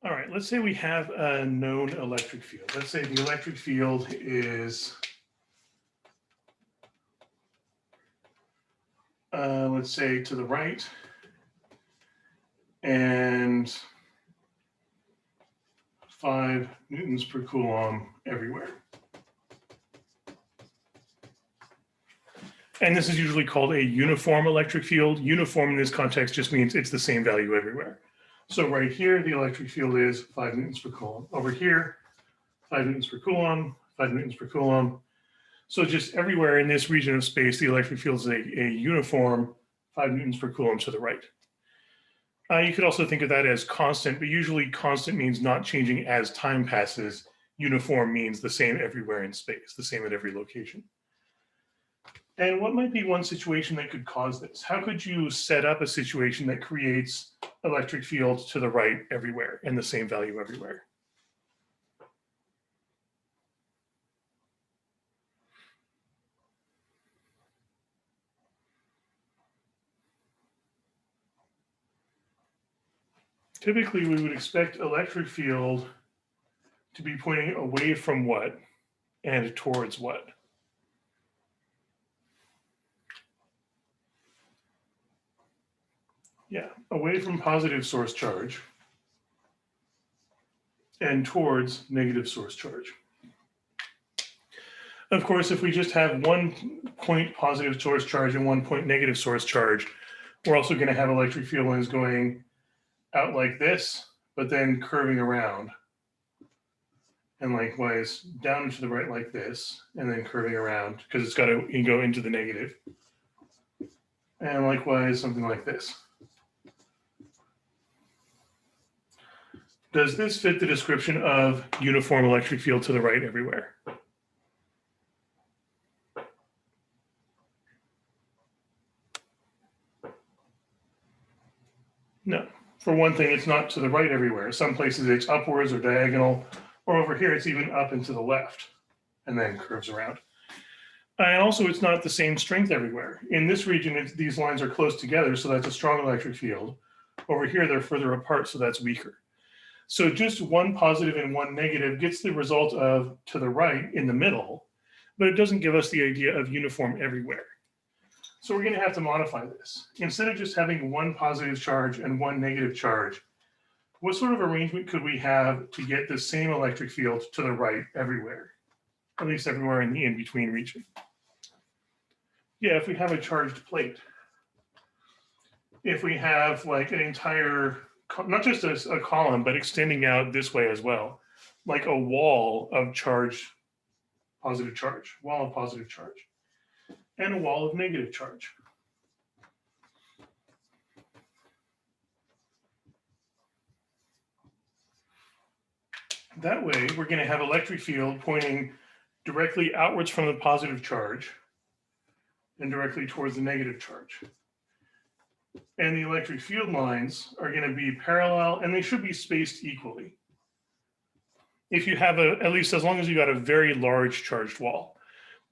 All right, let's say we have a known electric field. Let's say the electric field is, let's say to the right, and 5 newtons per coulomb everywhere. And this is usually called a uniform electric field. Uniform in this context just means it's the same value everywhere. So right here, the electric field is 5 newtons per coulomb. Over here, 5 newtons per coulomb, 5 newtons per coulomb. So just everywhere in this region of space, the electric field is a uniform 5 newtons per coulomb to the right. You could also think of that as constant, but usually constant means not changing as time passes. Uniform means the same everywhere in space, the same at every location. And what might be one situation that could cause this? How could you set up a situation that creates electric field to the right everywhere and the same value everywhere? Typically, we would expect electric field to be pointing away from what and towards what? Yeah, away from positive source charge and towards negative source charge. Of course, if we just have 1 point positive source charge and 1 point negative source charge, we're also going to have electric field lines going out like this, but then curving around. And likewise, down to the right like this, and then curving around because it's got to go into the negative. And likewise, something like this. Does this fit the description of uniform electric field to the right everywhere? No. For one thing, it's not to the right everywhere. Some places it's upwards or diagonal, or over here it's even up and to the left, and then curves around. And also, it's not the same strength everywhere. In this region, these lines are close together, so that's a strong electric field. Over here, they're further apart, so that's weaker. So just 1 positive and 1 negative gets the result of to the right in the middle, but it doesn't give us the idea of uniform everywhere. So we're going to have to modify this. Instead of just having 1 positive charge and 1 negative charge, what sort of arrangement could we have to get the same electric field to the right everywhere? At least everywhere in the in-between region. Yeah, if we have a charged plate. If we have like an entire, not just a column, but extending out this way as well, like a wall of charge, positive charge, wall of positive charge, and a wall of negative charge. That way, we're going to have electric field pointing directly outwards from the positive charge and directly towards the negative charge. And the electric field lines are going to be parallel, and they should be spaced equally. If you have at least as long as you got a very large charged wall.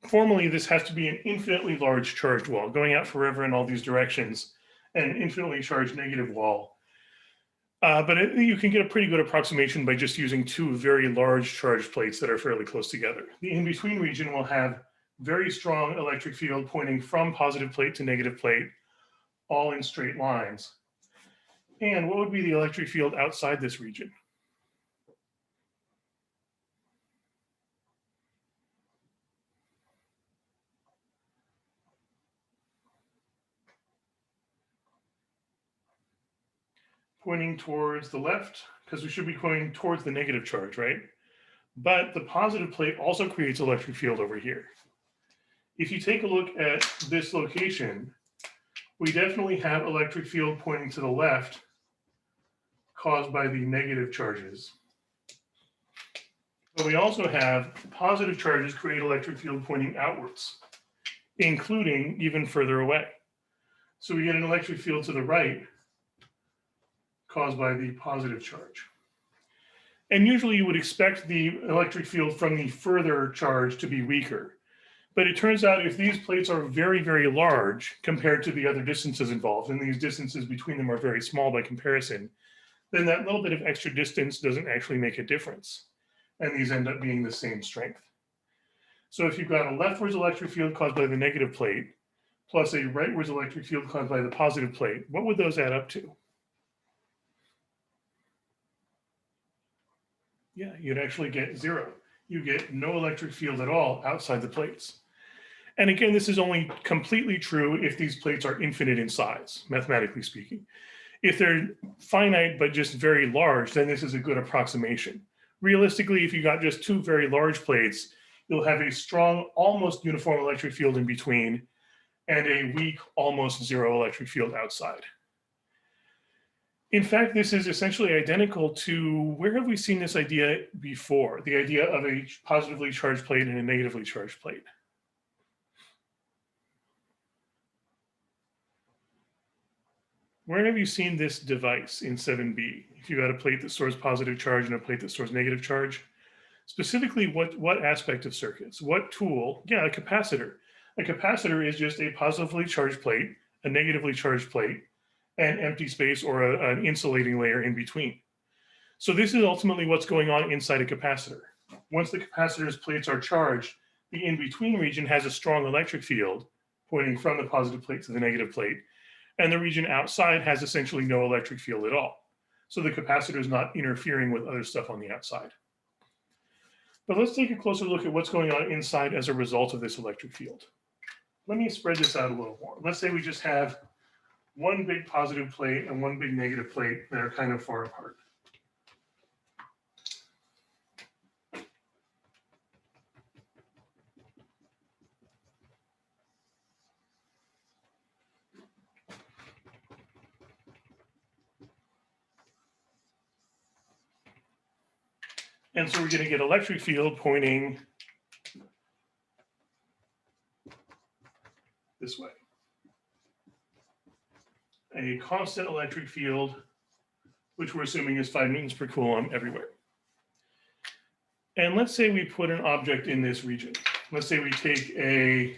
Formally, this has to be an infinitely large charged wall, going out forever in all these directions, and an infinitely charged negative wall. But you can get a pretty good approximation by just using 2 very large charged plates that are fairly close together. The in-between region will have very strong electric field pointing from positive plate to negative plate, all in straight lines. And what would be the electric field outside this region? Pointing towards the left, because we should be pointing towards the negative charge, right? But the positive plate also creates electric field over here. If you take a look at this location, we definitely have electric field pointing to the left caused by the negative charges. But we also have positive charges create electric field pointing outwards, including even further away. So we get an electric field to the right caused by the positive charge. And usually you would expect the electric field from the further charge to be weaker. But it turns out if these plates are very, very large compared to the other distances involved, and these distances between them are very small by comparison, then that little bit of extra distance doesn't actually make a difference. And these end up being the same strength. So if you've got a leftwards electric field caused by the negative plate, plus a rightwards electric field caused by the positive plate, what would those add up to? Yeah, you'd actually get 0. You get no electric field at all outside the plates. And again, this is only completely true if these plates are infinite in size, mathematically speaking. If they're finite but just very large, then this is a good approximation. Realistically, if you got just 2 very large plates, you'll have a strong, almost uniform electric field in between and a weak, almost 0 electric field outside. In fact, this is essentially identical to, where have we seen this idea before? The idea of a positively charged plate and a negatively charged plate. Where have you seen this device in 7b? If you got a plate that stores positive charge and a plate that stores negative charge, specifically what aspect of circuits? What tool? Yeah, a capacitor. A capacitor is just a positively charged plate, a negatively charged plate, and empty space or an insulating layer in between. So this is ultimately what's going on inside a capacitor. Once the capacitor's plates are charged, the in-between region has a strong electric field pointing from the positive plate to the negative plate, and the region outside has essentially no electric field at all. So the capacitor is not interfering with other stuff on the outside. But let's take a closer look at what's going on inside as a result of this electric field. Let me spread this out a little more. Let's say we just have one big positive plate and one big negative plate that are kind of far apart. And so we're going to get electric field pointing this way. A constant electric field, which we're assuming is 5 newtons per coulomb everywhere. And let's say we put an object in this region. Let's say we take a,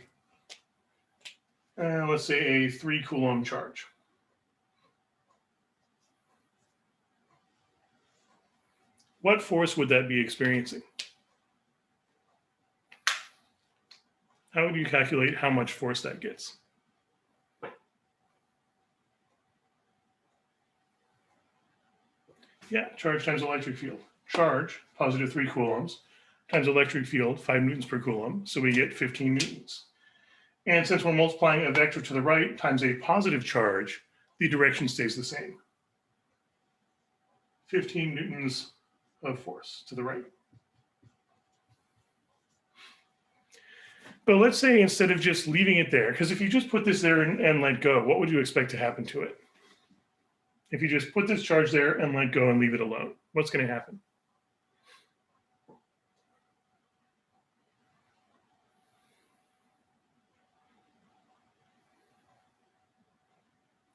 let's say a 3 coulomb charge. What force would that be experiencing? How would you calculate how much force that gets? Yeah, charge times electric field. Charge, positive 3 coulombs, times electric field, 5 newtons per coulomb, so we get 15 newtons. And since we're multiplying a vector to the right times a positive charge, the direction stays the same. 15 newtons of force to the right. But let's say instead of just leaving it there, because if you just put this there and let go, what would you expect to happen to it? If you just put this charge there and let go and leave it alone, what's going to happen?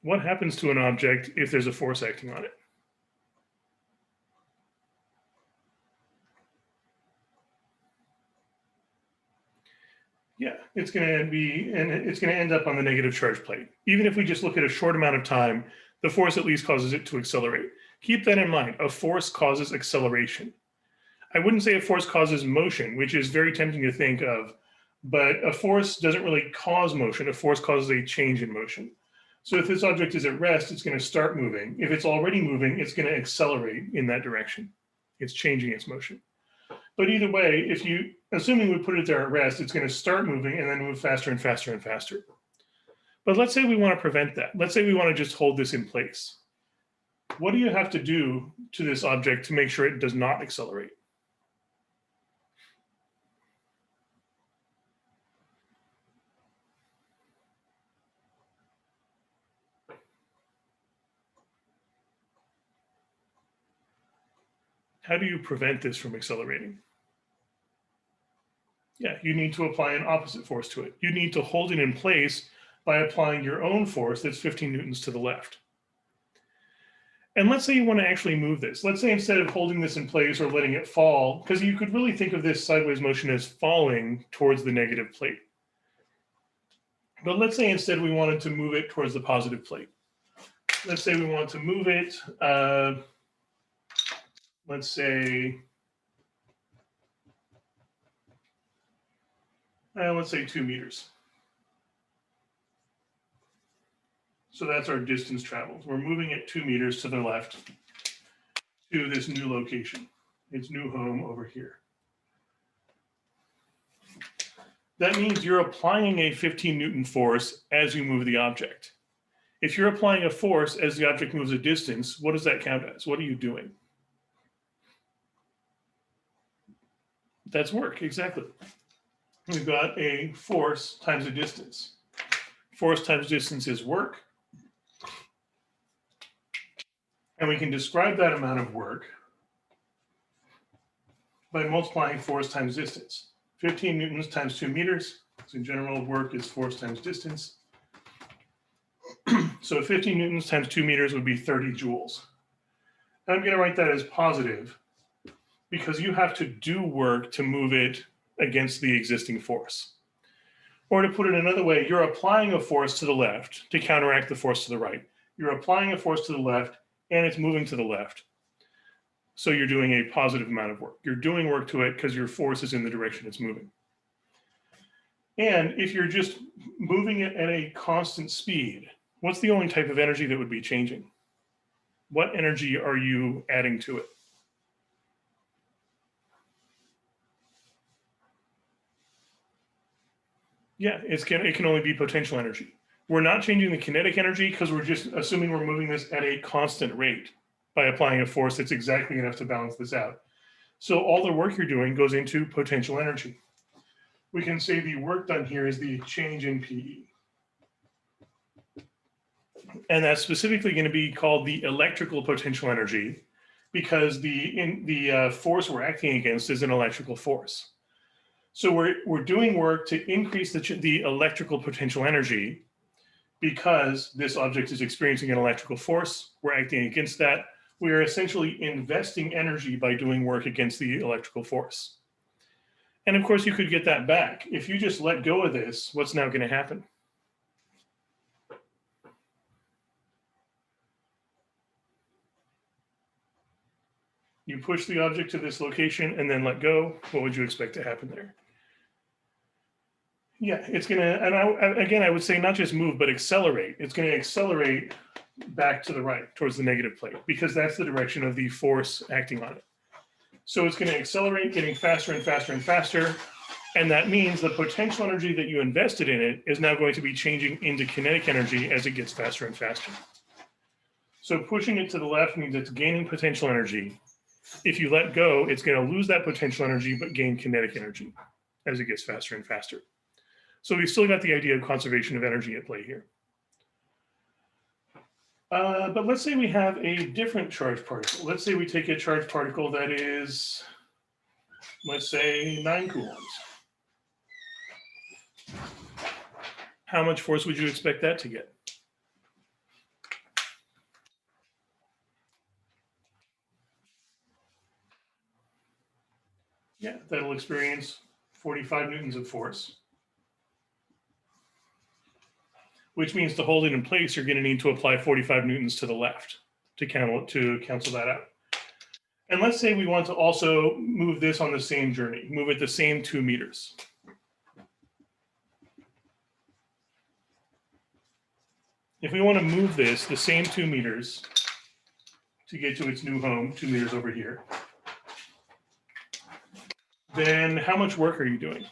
What happens to an object if there's a force acting on it? Yeah, it's going to end up on the negative charge plate. Even if we just look at a short amount of time, the force at least causes it to accelerate. Keep that in mind. A force causes acceleration. I wouldn't say a force causes motion, which is very tempting to think of, but a force doesn't really cause motion. A force causes a change in motion. So if this object is at rest, it's going to start moving. If it's already moving, it's going to accelerate in that direction. It's changing its motion. But either way, if you, assuming we put it there at rest, it's going to start moving and then move faster and faster and faster. But let's say we want to prevent that. Let's say we want to just hold this in place. What do you have to do to this object to make sure it does not accelerate? How do you prevent this from accelerating? Yeah, you need to apply an opposite force to it. You need to hold it in place by applying your own force that's 15 newtons to the left. And let's say you want to actually move this. Let's say instead of holding this in place or letting it fall, because you could really think of this sideways motion as falling towards the negative plate. But let's say instead we wanted to move it towards the positive plate. Let's say we want to move it let's say 2 meters. So that's our distance traveled. We're moving it 2 meters to the left to this new location, its new home over here. That means you're applying a 15 Newton force as you move the object. If you're applying a force as the object moves a distance, what does that count as? What are you doing? That's work, exactly. We've got a force times a distance. Force times distance is work. And we can describe that amount of work by multiplying force times distance. 15 newtons times 2 meters. So in general, work is force times distance. So 15 newtons times 2 meters would be 30 joules. And I'm going to write that as positive because you have to do work to move it against the existing force. Or to put it another way, you're applying a force to the left to counteract the force to the right. You're applying a force to the left and it's moving to the left. So you're doing a positive amount of work. You're doing work to it because your force is in the direction it's moving. And if you're just moving it at a constant speed, what's the only type of energy that would be changing? What energy are you adding to it? Yeah, it can only be potential energy. We're not changing the kinetic energy because we're just assuming we're moving this at a constant rate by applying a force that's exactly enough to balance this out. So all the work you're doing goes into potential energy. We can say the work done here is the change in PE. And that's specifically going to be called the electrical potential energy because the force we're acting against is an electrical force. So we're doing work to increase the electrical potential energy because this object is experiencing an electrical force. We're acting against that. We are essentially investing energy by doing work against the electrical force. And of course, you could get that back. If you just let go of this, what's now going to happen? You push the object to this location and then let go. What would you expect to happen there? Yeah, it's going to, and again, I would say not just move, but accelerate. It's going to accelerate back to the right towards the negative plate because that's the direction of the force acting on it. So it's going to accelerate, getting faster and faster and faster. And that means the potential energy that you invested in it is now going to be changing into kinetic energy as it gets faster and faster. So pushing it to the left means it's gaining potential energy. If you let go, it's going to lose that potential energy, but gain kinetic energy as it gets faster and faster. So we've still got the idea of conservation of energy at play here. But let's say we have a different charged particle. Let's say we take a charged particle that is, let's say 9 coulombs. How much force would you expect that to get? Yeah, that'll experience 45 newtons of force. Which means to hold it in place, you're going to need to apply 45 newtons to the left to cancel that out. And let's say we want to also move this on the same journey, move it the same 2 meters. If we want to move this the same 2 meters to get to its new home, 2 meters over here, then how much work are you doing?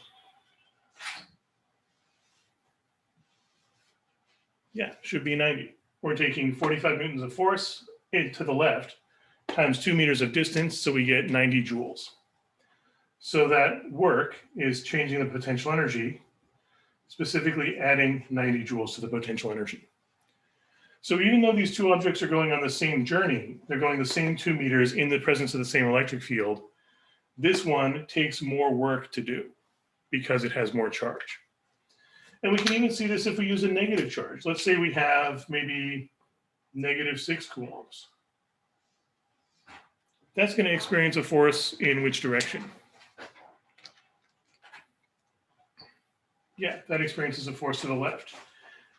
Yeah, should be 90. We're taking 45 newtons of force to the left times 2 meters of distance, so we get 90 joules. So that work is changing the potential energy, specifically adding 90 joules to the potential energy. So even though these two objects are going on the same journey, they're going the same 2 meters in the presence of the same electric field, this one takes more work to do because it has more charge. And we can even see this if we use a negative charge. Let's say we have maybe -6 coulombs. That's going to experience a force in which direction? Yeah, that experiences a force to the left.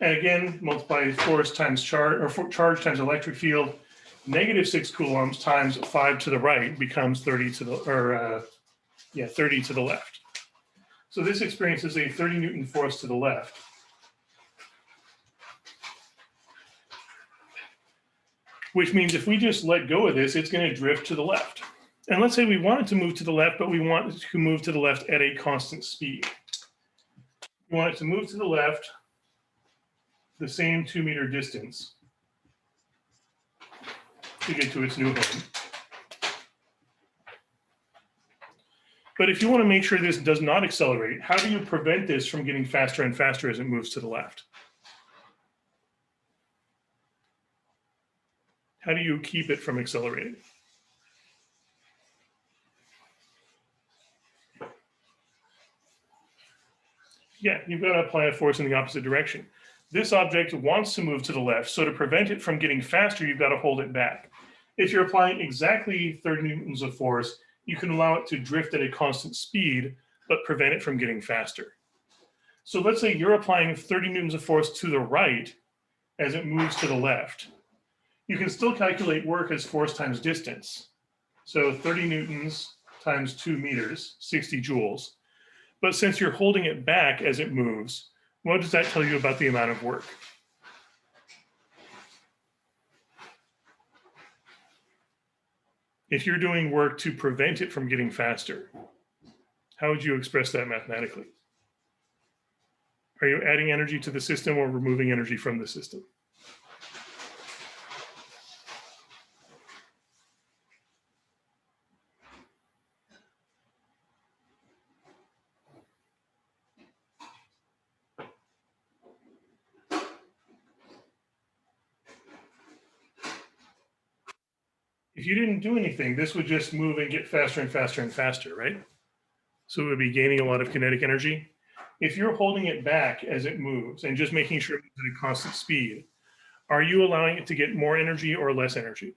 And again, multiply force times charge, or charge times electric field. -6 coulombs times 5 to the right becomes 30 to the, 30 to the left. So this experiences a 30 Newton force to the left. Which means if we just let go of this, it's going to drift to the left. And let's say we want it to move to the left, but we want it to move to the left at a constant speed. We want it to move to the left the same 2-meter distance to get to its new home. But if you want to make sure this does not accelerate, how do you prevent this from getting faster and faster as it moves to the left? How do you keep it from accelerating? Yeah, you've got to apply a force in the opposite direction. This object wants to move to the left, so to prevent it from getting faster, you've got to hold it back. If you're applying exactly 30 newtons of force, you can allow it to drift at a constant speed, but prevent it from getting faster. So let's say you're applying 30 newtons of force to the right as it moves to the left. You can still calculate work as force times distance. So 30 newtons times 2 meters, 60 joules. But since you're holding it back as it moves, what does that tell you about the amount of work? If you're doing work to prevent it from getting faster, how would you express that mathematically? Are you adding energy to the system or removing energy from the system? If you didn't do anything, this would just move and get faster and faster and faster, right? So it would be gaining a lot of kinetic energy. If you're holding it back as it moves and just making sure it moves at a constant speed, are you allowing it to get more energy or less energy?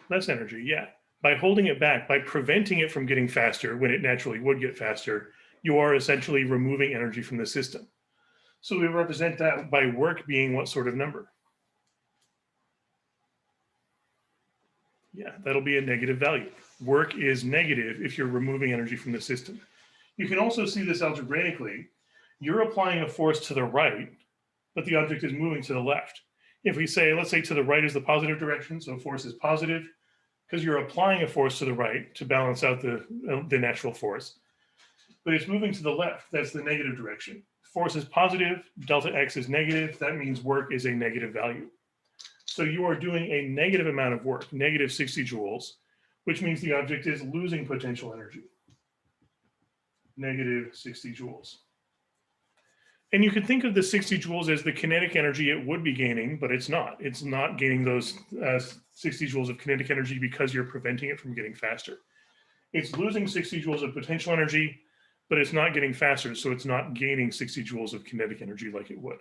Less energy, yeah. By holding it back, by preventing it from getting faster when it naturally would get faster, you are essentially removing energy from the system. So we represent that by work being what sort of number? Yeah, that'll be a negative value. Work is negative if you're removing energy from the system. You can also see this algebraically. You're applying a force to the right, but the object is moving to the left. If we say, let's say to the right is the positive direction, so force is positive, because you're applying a force to the right to balance out the natural force. But it's moving to the left, that's the negative direction. Force is positive, delta x is negative, that means work is a negative value. So you are doing a negative amount of work, negative 60 joules, which means the object is losing potential energy. Negative 60 joules. And you can think of the 60 joules as the kinetic energy it would be gaining, but it's not. It's not gaining those 60 joules of kinetic energy because you're preventing it from getting faster. It's losing 60 joules of potential energy, but it's not getting faster, so it's not gaining 60 joules of kinetic energy like it would.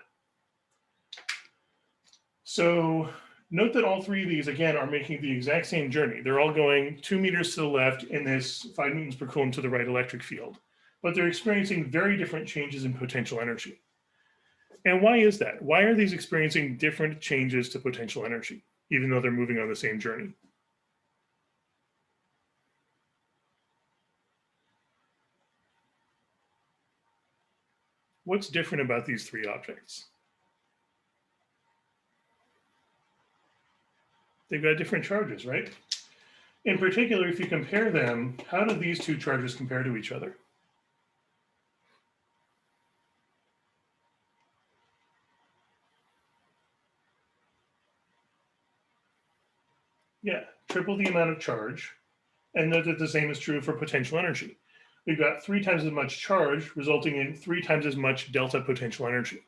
So note that all three of these, again, are making the exact same journey. They're all going 2 meters to the left in this 5 newtons per coulomb to the right electric field, but they're experiencing very different changes in potential energy. And why is that? Why are these experiencing different changes to potential energy, even though they're moving on the same journey? What's different about these three objects? They've got different charges, right? In particular, if you compare them, how do these two charges compare to each other? Yeah, triple the amount of charge, and note that the same is true for potential energy. We've got 3 times as much charge, resulting in 3 times as much delta potential energy.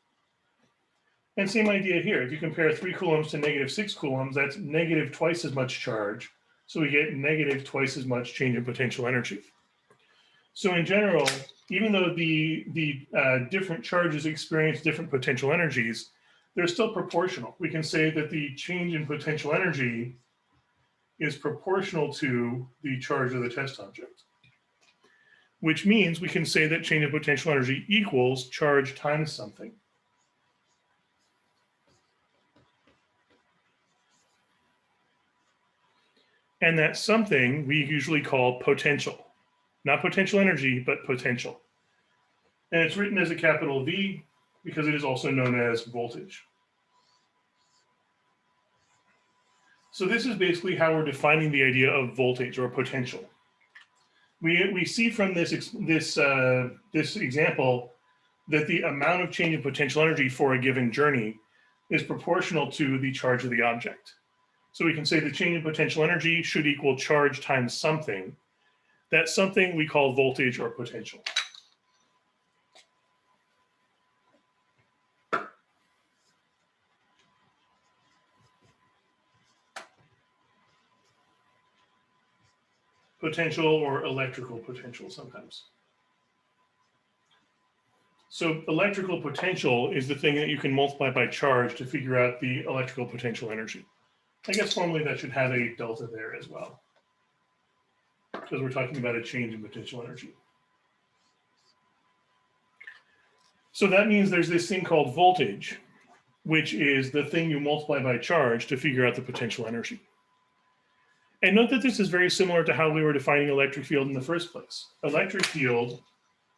And same idea here. If you compare 3 coulombs to negative 6 coulombs, that's negative twice as much charge. So we get negative twice as much change in potential energy. So in general, even though the different charges experience different potential energies, they're still proportional. We can say that the change in potential energy is proportional to the charge of the test object, which means we can say that change in potential energy equals charge times something. And that something we usually call potential. Not potential energy, but potential. And it's written as a capital V because it is also known as voltage. So this is basically how we're defining the idea of voltage or potential. We see from this example that the amount of change in potential energy for a given journey is proportional to the charge of the object. So we can say the change in potential energy should equal charge times something. That something we call voltage or potential. Potential or electrical potential sometimes. So electrical potential is the thing that you can multiply by charge to figure out the electrical potential energy. I guess formally that should have a delta there as well, because we're talking about a change in potential energy. So that means there's this thing called voltage, which is the thing you multiply by charge to figure out the potential energy. And note that this is very similar to how we were defining electric field in the first place. Electric field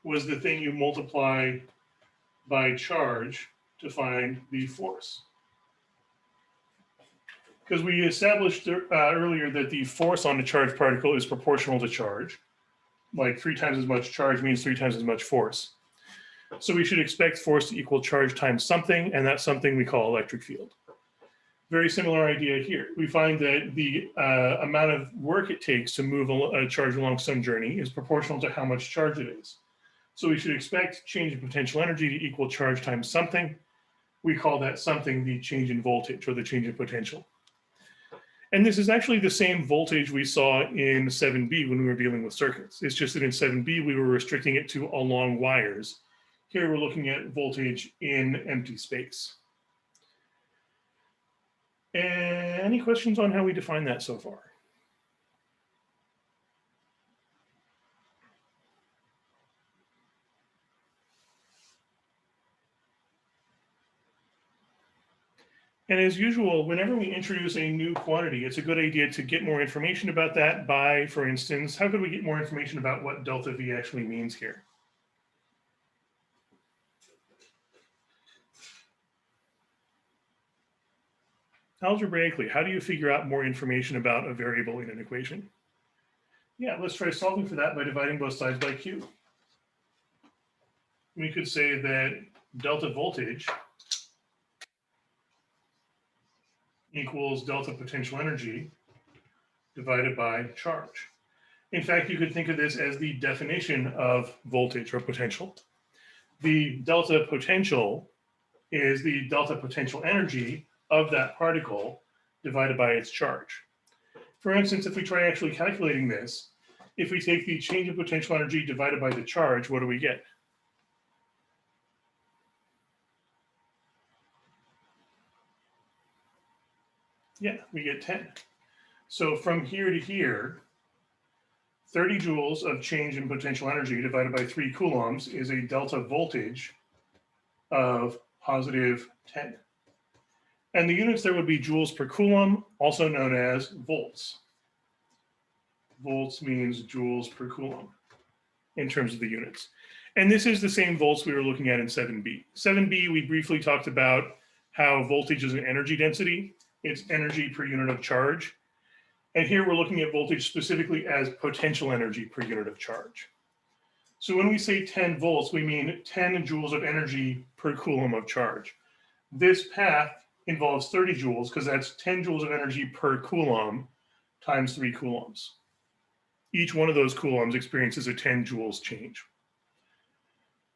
was the thing you multiply by charge to find the force. Because we established earlier that the force on a charged particle is proportional to charge. Like 3 times as much charge means 3 times as much force. So we should expect force to equal charge times something, and that's something we call electric field. Very similar idea here. We find that the amount of work it takes to move a charge along some journey is proportional to how much charge it is. So we should expect change in potential energy to equal charge times something. We call that something the change in voltage or the change in potential. And this is actually the same voltage we saw in 7B when we were dealing with circuits. It's just that in 7B, we were restricting it to along wires. Here we're looking at voltage in empty space. Any questions on how we define that so far? And as usual, whenever we introduce a new quantity, it's a good idea to get more information about that by, for instance, how could we get more information about what delta V actually means here? Algebraically, how do you figure out more information about a variable in an equation? Yeah, let's try solving for that by dividing both sides by Q. We could say that delta voltage equals delta potential energy divided by charge. In fact, you could think of this as the definition of voltage or potential. The delta potential is the delta potential energy of that particle divided by its charge. For instance, if we try actually calculating this, if we take the change in potential energy divided by the charge, what do we get? Yeah, we get 10. So from here to here, 30 joules of change in potential energy divided by 3 coulombs is a delta voltage of positive 10. And the units there would be joules per coulomb, also known as volts. Volts means joules per coulomb in terms of the units. And this is the same volts we were looking at in 7B. 7B, we briefly talked about how voltage is an energy density. It's energy per unit of charge. And here we're looking at voltage specifically as potential energy per unit of charge. So when we say 10 volts, we mean 10 joules of energy per coulomb of charge. This path involves 30 joules because that's 10 joules of energy per coulomb times 3 coulombs. Each one of those coulombs experiences a 10 joules change.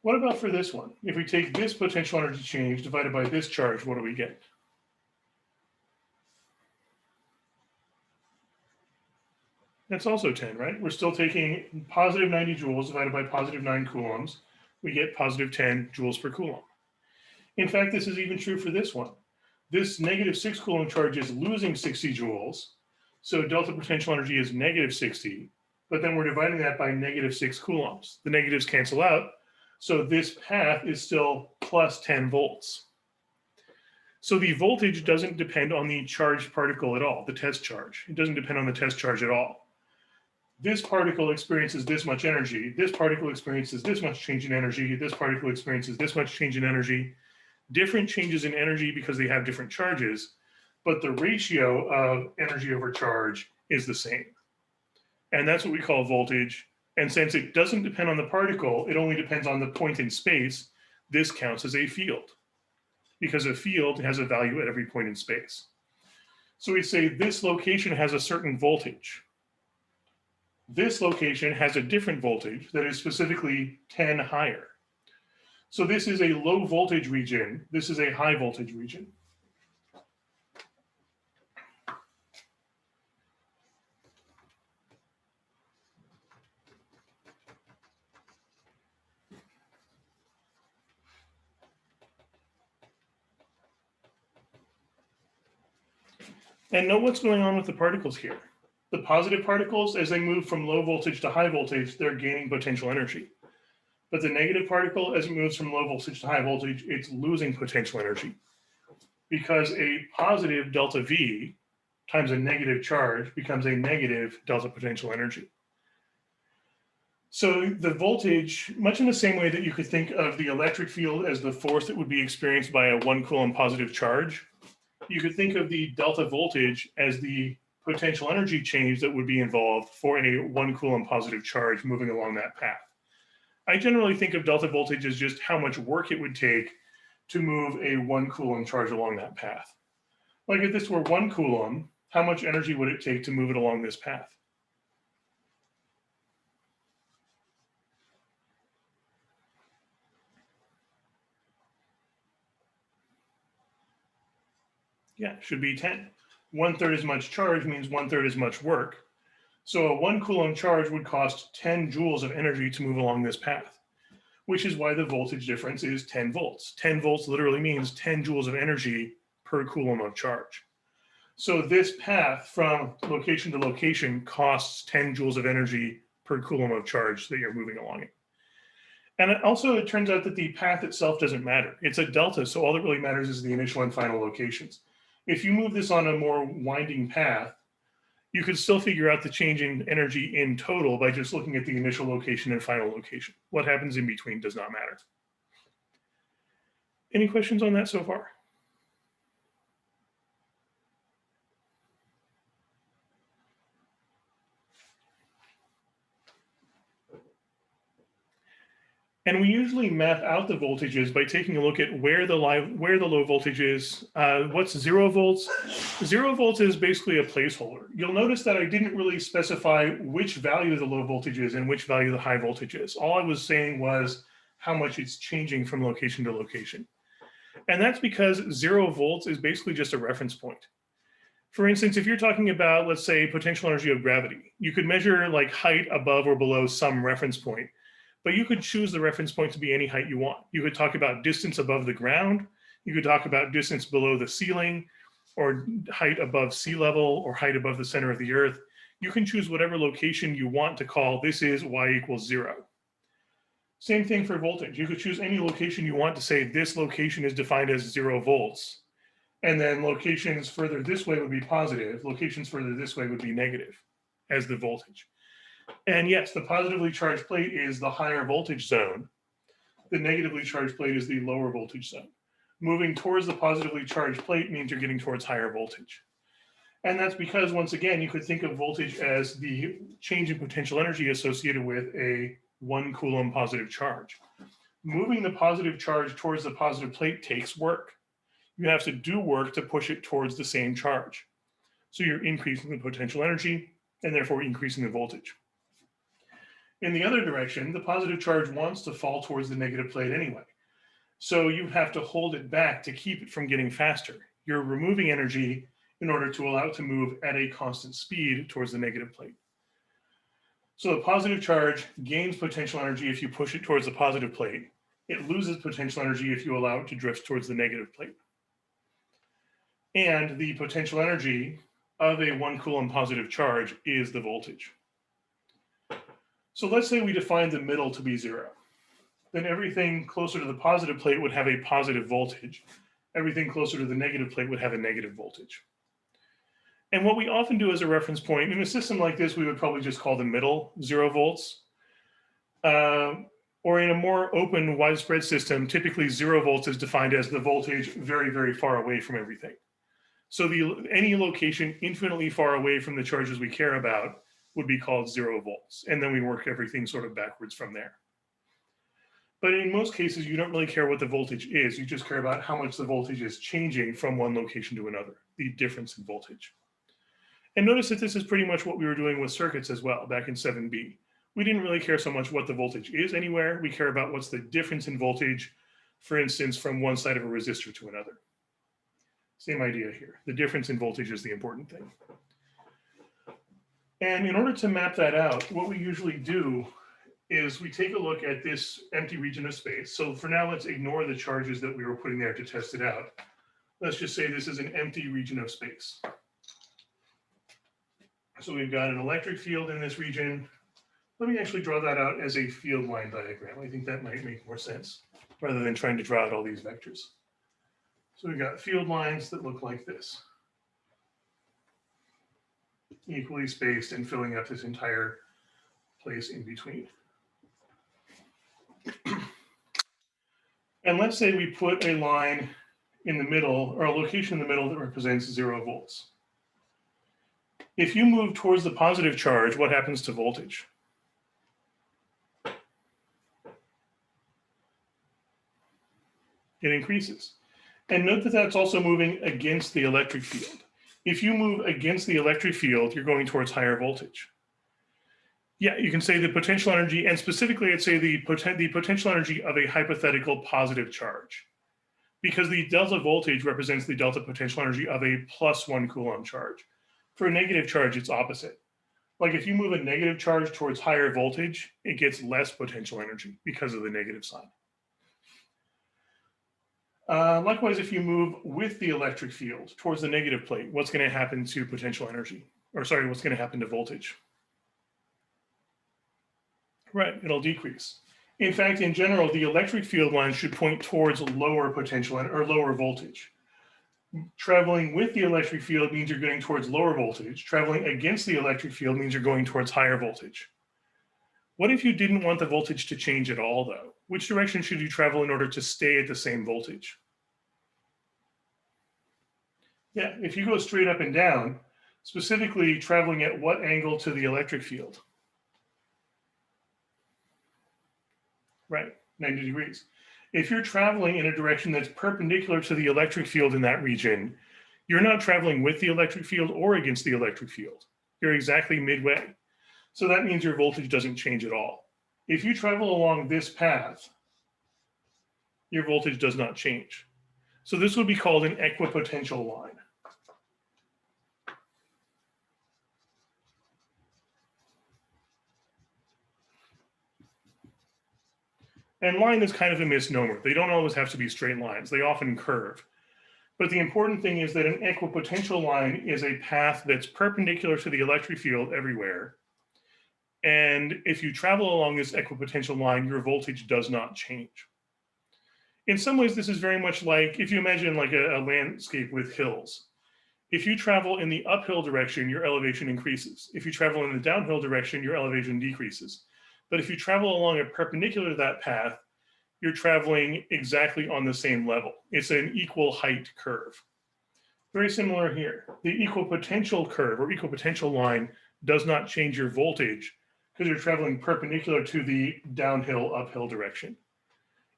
What about for this one? If we take this potential energy change divided by this charge, what do we get? That's also 10, right? We're still taking positive 90 joules divided by positive 9 coulombs. We get positive 10 joules per coulomb. In fact, this is even true for this one. This negative 6 coulomb charge is losing 60 joules. So delta potential energy is negative 60, but then we're dividing that by negative 6 coulombs. The negatives cancel out. So this path is still plus 10 volts. So the voltage doesn't depend on the charged particle at all, the test charge. It doesn't depend on the test charge at all. This particle experiences this much energy. This particle experiences this much change in energy. This particle experiences this much change in energy. Different changes in energy because they have different charges, but the ratio of energy over charge is the same. And that's what we call voltage. And since it doesn't depend on the particle, it only depends on the point in space, this counts as a field, because a field has a value at every point in space. So we say this location has a certain voltage. This location has a different voltage that is specifically 10 higher. So this is a low voltage region. This is a high voltage region. And note what's going on with the particles here. The positive particles, as they move from low voltage to high voltage, they're gaining potential energy. But the negative particle, as it moves from low voltage to high voltage, it's losing potential energy. Because a positive delta V times a negative charge becomes a negative delta potential energy. So the voltage, much in the same way that you could think of the electric field as the force that would be experienced by a 1 coulomb positive charge, you could think of the delta voltage as the potential energy change that would be involved for a 1 coulomb positive charge moving along that path. I generally think of delta voltage as just how much work it would take to move a 1 coulomb charge along that path. Like if this were 1 coulomb, how much energy would it take to move it along this path? Yeah, it should be 10. 1/3 as much charge means 1/3 as much work. So a 1 coulomb charge would cost 10 joules of energy to move along this path, which is why the voltage difference is 10 volts. 10 volts literally means 10 joules of energy per coulomb of charge. So this path from location to location costs 10 joules of energy per coulomb of charge that you're moving along it. And it turns out that the path itself doesn't matter. It's a delta, so all that really matters is the initial and final locations. If you move this on a more winding path, you could still figure out the change in energy in total by just looking at the initial location and final location. What happens in between does not matter. Any questions on that so far? And we usually map out the voltages by taking a look at where the low voltage is. What's 0 volts? 0 volts is basically a placeholder. You'll notice that I didn't really specify which value the low voltage is and which value the high voltage is. All I was saying was how much it's changing from location to location. And that's because 0 volts is basically just a reference point. For instance, if you're talking about, let's say, potential energy of gravity, you could measure like height above or below some reference point. But you could choose the reference point to be any height you want. You could talk about distance above the ground. You could talk about distance below the ceiling, or height above sea level, or height above the center of the earth. You can choose whatever location you want to call this is y equals 0. Same thing for voltage. You could choose any location you want to say this location is defined as 0 volts. And then locations further this way would be positive. Locations further this way would be negative as the voltage. And yes, the positively charged plate is the higher voltage zone. The negatively charged plate is the lower voltage zone. Moving towards the positively charged plate means you're getting towards higher voltage. And that's because, once again, you could think of voltage as the change in potential energy associated with a 1 coulomb positive charge. Moving the positive charge towards the positive plate takes work. You have to do work to push it towards the same charge. So you're increasing the potential energy and therefore increasing the voltage. In the other direction, the positive charge wants to fall towards the negative plate anyway. So you have to hold it back to keep it from getting faster. You're removing energy in order to allow it to move at a constant speed towards the negative plate. So the positive charge gains potential energy if you push it towards the positive plate. It loses potential energy if you allow it to drift towards the negative plate. And the potential energy of a 1 coulomb positive charge is the voltage. So let's say we define the middle to be 0. Then everything closer to the positive plate would have a positive voltage. Everything closer to the negative plate would have a negative voltage. And what we often do as a reference point, in a system like this, we would probably just call the middle 0 volts. Or in a more open, widespread system, typically 0 volts is defined as the voltage very, very far away from everything. So any location infinitely far away from the charges we care about would be called 0 volts. And then we work everything sort of backwards from there. But in most cases, you don't really care what the voltage is. You just care about how much the voltage is changing from one location to another, the difference in voltage. And notice that this is pretty much what we were doing with circuits as well back in 7B. We didn't really care so much what the voltage is anywhere. We care about what's the difference in voltage, for instance, from one side of a resistor to another. Same idea here. The difference in voltage is the important thing. And in order to map that out, what we usually do is we take a look at this empty region of space. So for now, let's ignore the charges that we were putting there to test it out. Let's just say this is an empty region of space. So we've got an electric field in this region. Let me actually draw that out as a field line diagram. I think that might make more sense rather than trying to draw out all these vectors. So we've got field lines that look like this, equally spaced and filling up this entire place in between. And let's say we put a line in the middle, or a location in the middle that represents 0 volts. If you move towards the positive charge, what happens to voltage? It increases. And note that that's also moving against the electric field. If you move against the electric field, you're going towards higher voltage. Yeah, you can say the potential energy, and specifically I'd say the potential energy of a hypothetical positive charge, because the delta voltage represents the delta potential energy of a +1 Coulomb charge. For a negative charge, it's opposite. Like if you move a negative charge towards higher voltage, it gets less potential energy because of the negative sign. Likewise, if you move with the electric field towards the negative plate, what's going to happen to potential energy? Or sorry, what's going to happen to voltage? Right, it'll decrease. In fact, in general, the electric field line should point towards lower potential or lower voltage. Traveling with the electric field means you're going towards lower voltage. Traveling against the electric field means you're going towards higher voltage. What if you didn't want the voltage to change at all, though? Which direction should you travel in order to stay at the same voltage? Yeah, if you go straight up and down, specifically traveling at what angle to the electric field? Right, 90 degrees. If you're traveling in a direction that's perpendicular to the electric field in that region, you're not traveling with the electric field or against the electric field. You're exactly midway. So that means your voltage doesn't change at all. If you travel along this path, your voltage does not change. So this would be called an equipotential line. And line is kind of a misnomer. They don't always have to be straight lines. They often curve. But the important thing is that an equipotential line is a path that's perpendicular to the electric field everywhere. And if you travel along this equipotential line, your voltage does not change. In some ways, this is very much like if you imagine like a landscape with hills. If you travel in the uphill direction, your elevation increases. If you travel in the downhill direction, your elevation decreases. But if you travel along a perpendicular to that path, you're traveling exactly on the same level. It's an equal height curve. Very similar here. The equipotential curve or equipotential line does not change your voltage because you're traveling perpendicular to the downhill, uphill direction.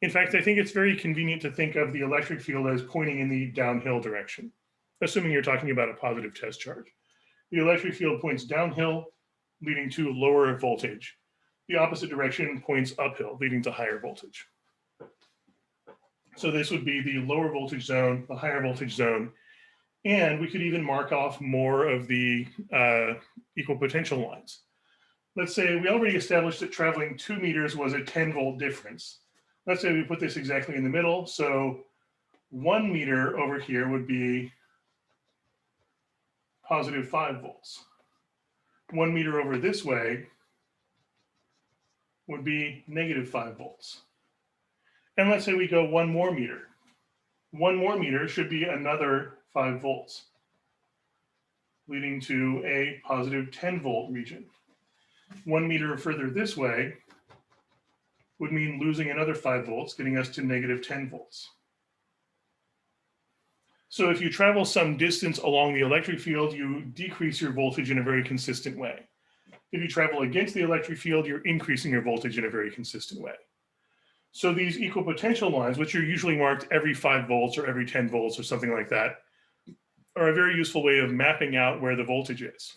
In fact, I think it's very convenient to think of the electric field as pointing in the downhill direction, assuming you're talking about a positive test charge. The electric field points downhill, leading to lower voltage. The opposite direction points uphill, leading to higher voltage. So this would be the lower voltage zone, the higher voltage zone, and we could even mark off more of the equipotential lines. Let's say we already established that traveling 2 meters was a 10 volt difference. Let's say we put this exactly in the middle. So 1 meter over here would be positive 5 volts. 1 meter over this way would be negative 5 volts. And let's say we go 1 more meter. One more meter should be another 5 volts, leading to a positive 10 volt region. 1 meter further this way would mean losing another 5 volts, getting us to negative 10 volts. So if you travel some distance along the electric field, you decrease your voltage in a very consistent way. If you travel against the electric field, you're increasing your voltage in a very consistent way. So these equipotential lines, which are usually marked every 5 volts or every 10 volts or something like that, are a very useful way of mapping out where the voltage is.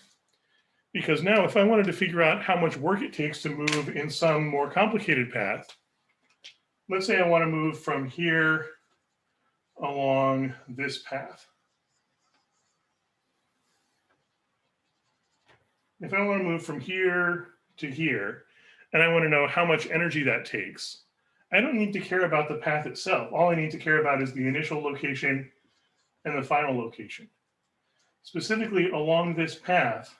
Because now if I wanted to figure out how much work it takes to move in some more complicated path, let's say I want to move from here along this path. If I want to move from here to here, and I want to know how much energy that takes, I don't need to care about the path itself. All I need to care about is the initial location and the final location. Specifically along this path,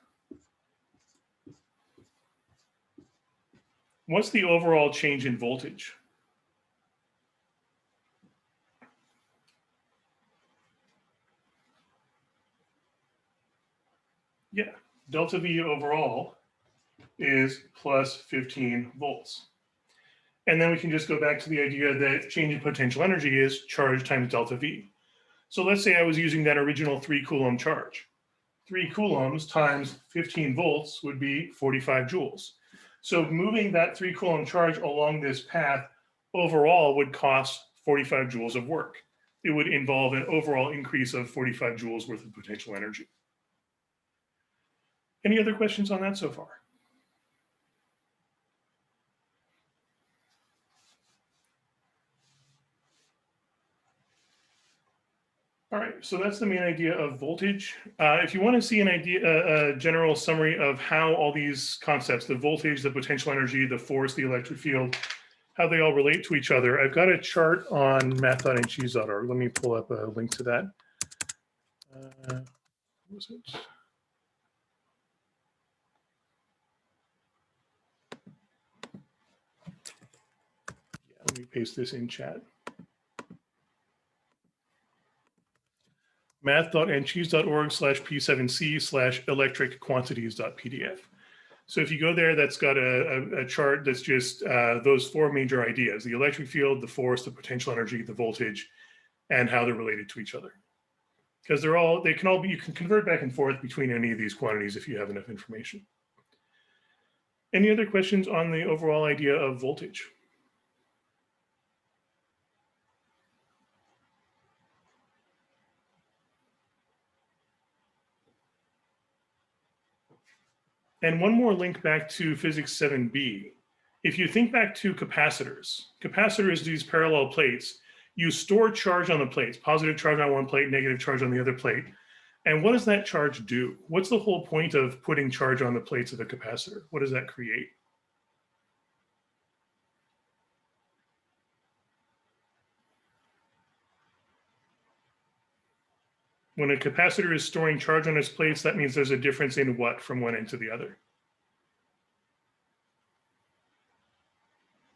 what's the overall change in voltage? Yeah, delta V overall is plus 15 volts. And then we can just go back to the idea that change in potential energy is charge times delta V. So let's say I was using that original 3 coulomb charge. 3 coulombs times 15 volts would be 45 joules. So moving that 3 coulomb charge along this path overall would cost 45 joules of work. It would involve an overall increase of 45 joules worth of potential energy. Any other questions on that so far? All right, so that's the main idea of voltage. If you want to see an idea, a general summary of how all these concepts, the voltage, the potential energy, the force, the electric field, how they all relate to each other, I've got a chart on math.ncheese.org. Let me pull up a link to that. What was it? Yeah, let me paste this in chat. math.ncheese.org/p7c/electricquantities.pdf. So if you go there, that's got a chart that's just those 4 major ideas: the electric field, the force, the potential energy, the voltage, and how they're related to each other. Because they can all be, you can convert back and forth between any of these quantities if you have enough information. Any other questions on the overall idea of voltage? And one more link back to physics 7b. If you think back to capacitors, capacitors, these parallel plates, you store charge on the plates, positive charge on one plate, negative charge on the other plate. And what does that charge do? What's the whole point of putting charge on the plates of a capacitor? What does that create? When a capacitor is storing charge on its plates, that means there's a difference in what from one end to the other?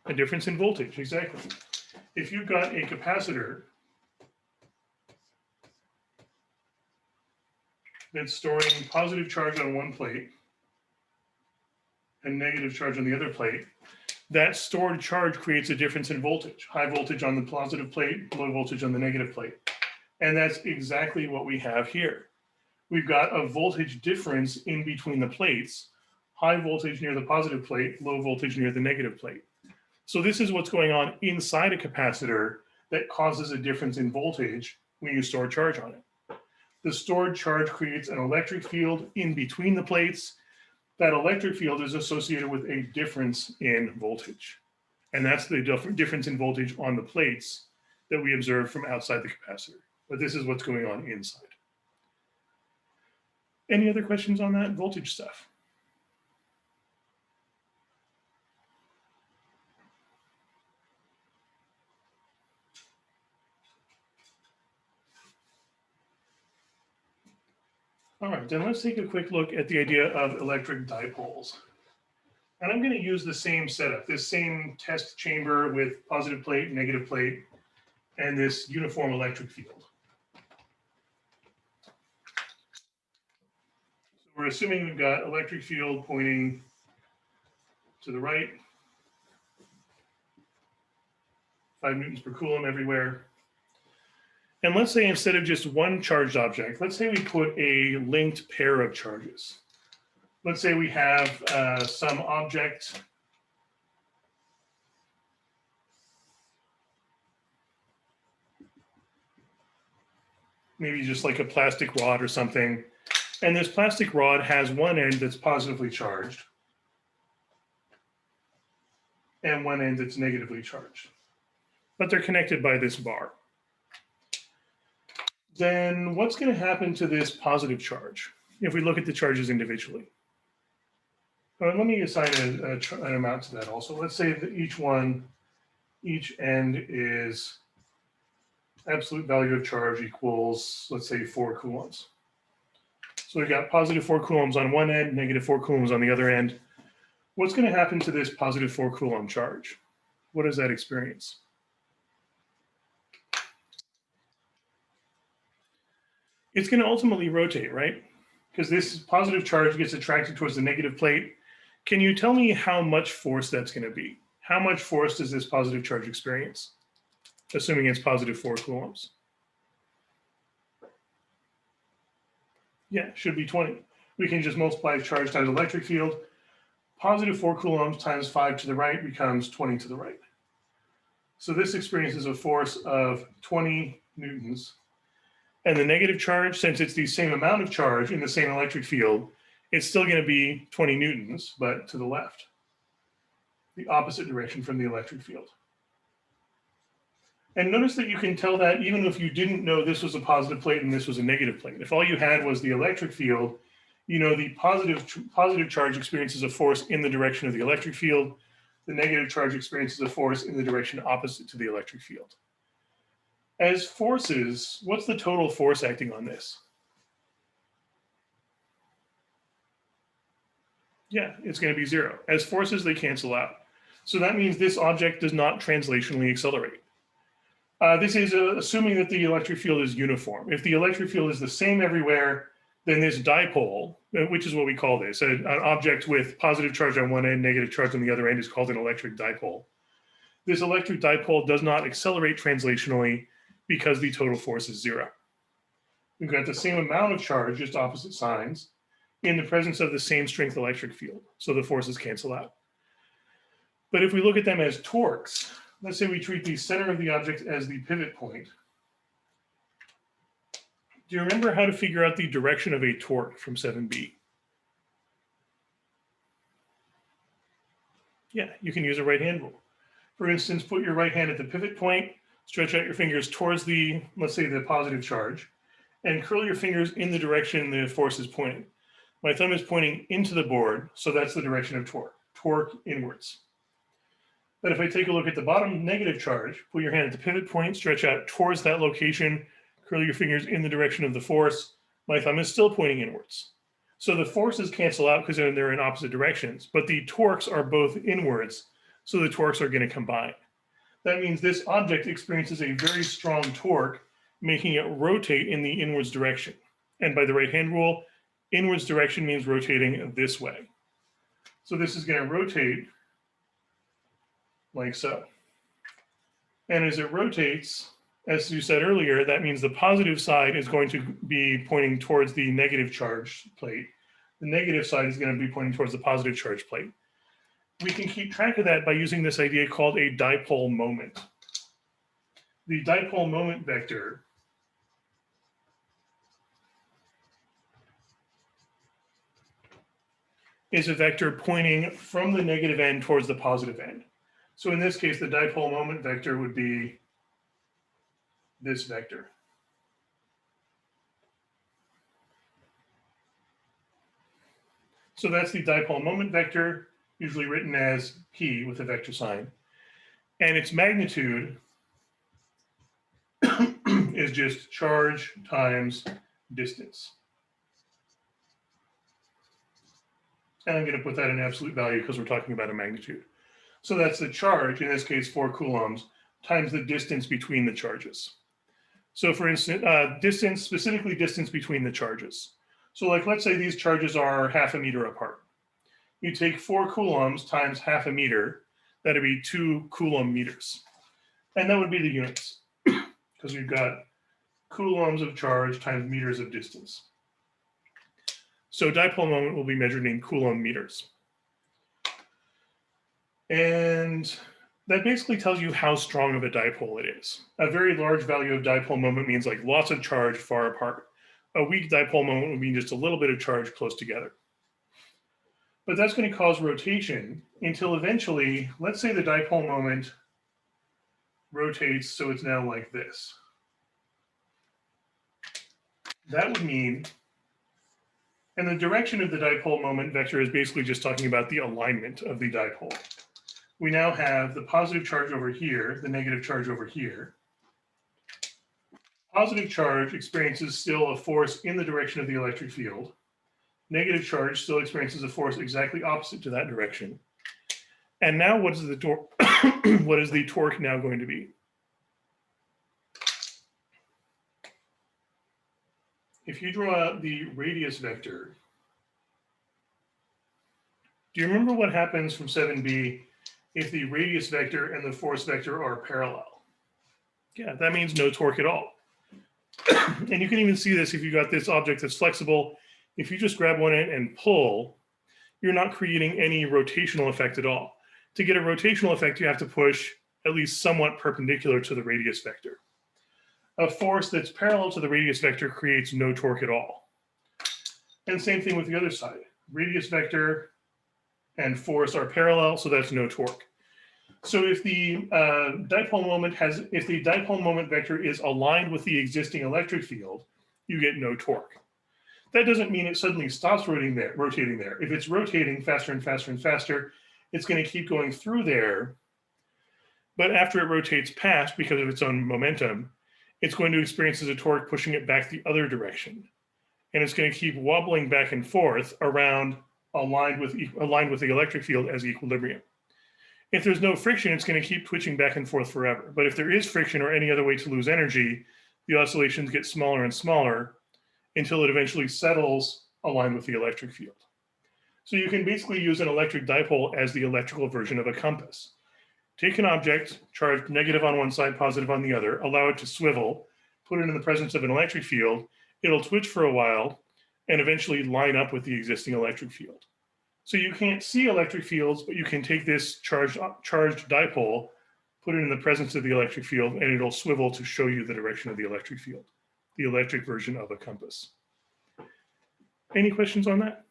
A difference in voltage, exactly. If you've got a capacitor that's storing positive charge on one plate and negative charge on the other plate, that stored charge creates a difference in voltage. High voltage on the positive plate, low voltage on the negative plate. And that's exactly what we have here. We've got a voltage difference in between the plates, high voltage near the positive plate, low voltage near the negative plate. So this is what's going on inside a capacitor that causes a difference in voltage when you store charge on it. The stored charge creates an electric field in between the plates. That electric field is associated with a difference in voltage. And that's the difference in voltage on the plates that we observe from outside the capacitor. But this is what's going on inside. Any other questions on that voltage stuff? All right, then let's take a quick look at the idea of electric dipoles. And I'm going to use the same setup, this same test chamber with positive plate, negative plate, and this uniform electric field. So we're assuming we've got electric field pointing to the right, 5 newtons per coulomb everywhere. And let's say instead of just one charged object, let's say we put a linked pair of charges. Let's say we have some object maybe just like a plastic rod or something. And this plastic rod has one end that's positively charged and one end that's negatively charged, but they're connected by this bar. Then what's going to happen to this positive charge if we look at the charges individually? Let me assign an amount to that also. Let's say that each end is absolute value of charge equals, let's say, 4 coulombs. So we've got positive 4 coulombs on one end, negative 4 coulombs on the other end. What's going to happen to this positive 4 coulomb charge? What does that experience? It's going to ultimately rotate, right? Because this positive charge gets attracted towards the negative plate. Can you tell me how much force that's going to be? How much force does this positive charge experience? Assuming it's positive 4 coulombs. Yeah, should be 20. We can just multiply charge times electric field. Positive 4 coulombs times 5 to the right becomes 20 to the right. So this experiences a force of 20 newtons. And the negative charge, since it's the same amount of charge in the same electric field, it's still going to be 20 newtons, but to the left, the opposite direction from the electric field. And notice that you can tell that even if you didn't know this was a positive plate and this was a negative plate. If all you had was the electric field, you know the positive charge experiences a force in the direction of the electric field. The negative charge experiences a force in the direction opposite to the electric field. As forces, what's the total force acting on this? Yeah, it's going to be 0. As forces, they cancel out. So that means this object does not translationally accelerate. This is assuming that the electric field is uniform. If the electric field is the same everywhere, then this dipole, which is what we call this, an object with positive charge on one end, negative charge on the other end, is called an electric dipole. This electric dipole does not accelerate translationally because the total force is 0. We've got the same amount of charge, just opposite signs, in the presence of the same strength electric field. So the forces cancel out. But if we look at them as torques, let's say we treat the center of the object as the pivot point. Do you remember how to figure out the direction of a torque from 7b? Yeah, you can use a right hand rule. For instance, put your right hand at the pivot point, stretch out your fingers towards the, let's say, the positive charge, and curl your fingers in the direction the force is pointing. My thumb is pointing into the board, so that's the direction of torque inwards. But if I take a look at the bottom negative charge, put your hand at the pivot point, stretch out towards that location, curl your fingers in the direction of the force, my thumb is still pointing inwards. So the forces cancel out because they're in opposite directions, but the torques are both inwards, so the torques are going to combine. That means this object experiences a very strong torque, making it rotate in the inwards direction. And by the right hand rule, inwards direction means rotating this way. So this is going to rotate like so. And as it rotates, as you said earlier, that means the positive side is going to be pointing towards the negative charge plate. The negative side is going to be pointing towards the positive charge plate. We can keep track of that by using this idea called a dipole moment. The dipole moment vector is a vector pointing from the negative end towards the positive end. So in this case, the dipole moment vector would be this vector. So that's the dipole moment vector, usually written as P with a vector sign. And its magnitude is just charge times distance. And I'm going to put that in absolute value because we're talking about a magnitude. So that's the charge, in this case 4 coulombs, times the distance between the charges. So for instance, distance, specifically distance between the charges. So like, let's say these charges are half a meter apart. You take 4 coulombs times half a meter, that'd be 2 coulomb meters. And that would be the units, because we've got coulombs of charge times meters of distance. So dipole moment will be measured in coulomb meters. And that basically tells you how strong of a dipole it is. A very large value of dipole moment means like lots of charge far apart. A weak dipole moment would mean just a little bit of charge close together. But that's going to cause rotation until eventually, let's say the dipole moment rotates so it's now like this. That would mean, and the direction of the dipole moment vector is basically just talking about the alignment of the dipole. We now have the positive charge over here, the negative charge over here. Positive charge experiences still a force in the direction of the electric field. Negative charge still experiences a force exactly opposite to that direction. And now what is the torque? What is the torque now going to be? If you draw out the radius vector, do you remember what happens from 7b if the radius vector and the force vector are parallel? Yeah, that means no torque at all. And you can even see this if you got this object that's flexible. If you just grab one end and pull, you're not creating any rotational effect at all. To get a rotational effect, you have to push at least somewhat perpendicular to the radius vector. A force that's parallel to the radius vector creates no torque at all. And same thing with the other side. Radius vector and force are parallel, so that's no torque. So if the dipole moment vector is aligned with the existing electric field, you get no torque. That doesn't mean it suddenly stops rotating there. If it's rotating faster and faster and faster, it's going to keep going through there. But after it rotates past, because of its own momentum, it's going to experience a torque pushing it back the other direction. And it's going to keep wobbling back and forth around aligned with the electric field as equilibrium. If there's no friction, it's going to keep twitching back and forth forever. But if there is friction or any other way to lose energy, the oscillations get smaller and smaller until it eventually settles aligned with the electric field. So you can basically use an electric dipole as the electrical version of a compass. Take an object, charged negative on one side, positive on the other, allow it to swivel, put it in the presence of an electric field, it'll twitch for a while, and eventually line up with the existing electric field. So you can't see electric fields, but you can take this charged dipole, put it in the presence of the electric field, and it'll swivel to show you the direction of the electric field, the electric version of a compass. Any questions on that?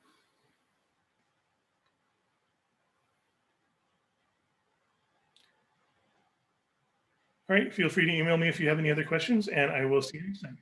All right, feel free to email me if you have any other questions, and I will see you next time.